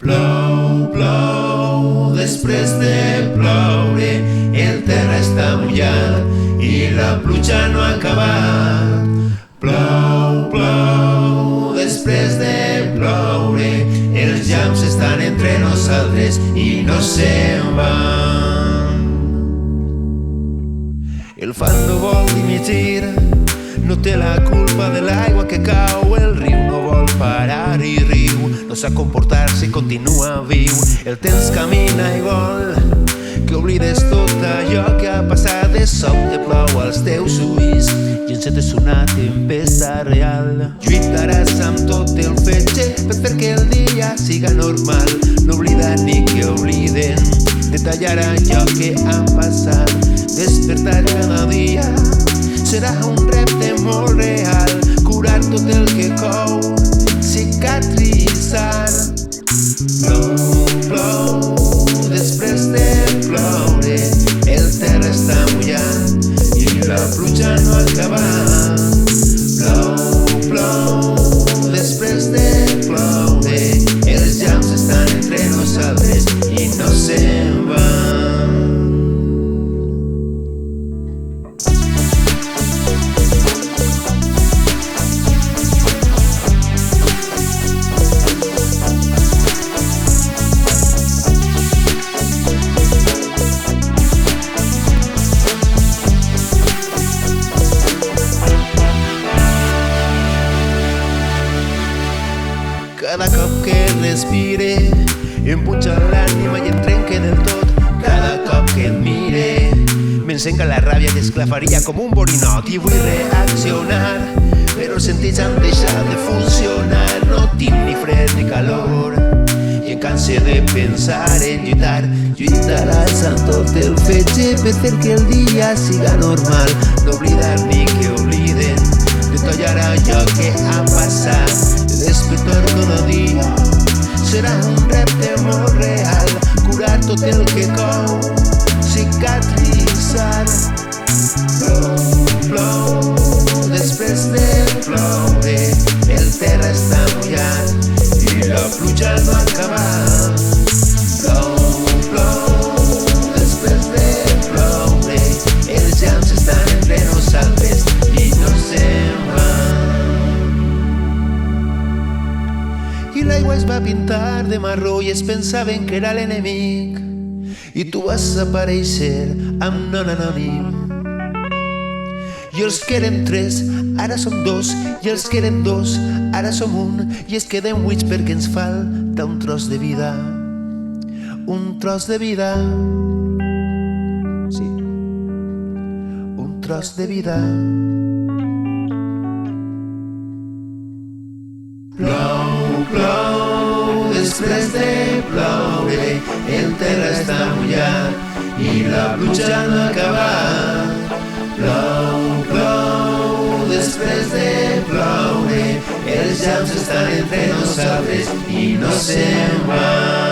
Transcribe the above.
Plou, plou, després de ploure, el terra està mullat i la pluja no ha acabat. Plou, plou, després de ploure, els llamps estan entre nosaltres i no se'n van. El fang no vol dimitir, no té la culpa de l'aigua que cau, el riu no vol parar i riu, no sap comportar-se i continua viu. El temps camina i vol que oblides tot allò que ha passat. De sobte plou als teus ulls i encetes una tempesta real. Lluitaràs amb tot el fetge per fer que el dia siga normal. No oblidar ni que obliden, detallar allò que ha passat. Despertar cada dia serà un repte molt real, curar tot el que cou, cicatritzar. Plou, plou, després de ploure, el terra està mullat i la pluja no ha acabat. Plou, plou, després de ploure, els llamps estan entre nosaltres i no se'n van. Cada cop que respire em punxa l'ànima i em trenque del tot. Cada cop que et mire m'encenga la ràbia que esclafaria com un borinot. I vull reaccionar, però els sentits han deixat de funcionar. No tinc ni fred ni calor i em canse de pensar en lluitar. Lluitaràs amb tot el fetge per fer que el dia siga normal. No oblidar ni que obliden, detallar allò que ha passat. Despertar cada dia serà un repte molt real, curar tot el que cou, cicatritzar. Plou, plou, després de ploure, el terra està mullat i la pluja no ha acabat. Plou, plou, després de ploure, els llamps estan entre nosaltres i no se'n van. I l'aigua es va pintar de marró i es pensaven que era l'enemic, i tu vas aparèixer amb nom anònim. I els que eren tres ara som dos, i els que eren dos ara som un, i es quedem buits perquè ens falta un tros de vida. Un tros de vida. Sí, un tros de vida. Plou, plou, després de ploure, el terra està mullat i la pluja no ha acabat. Plou, plou, després de ploure, els llamps estan entre nosaltres i no se'n van.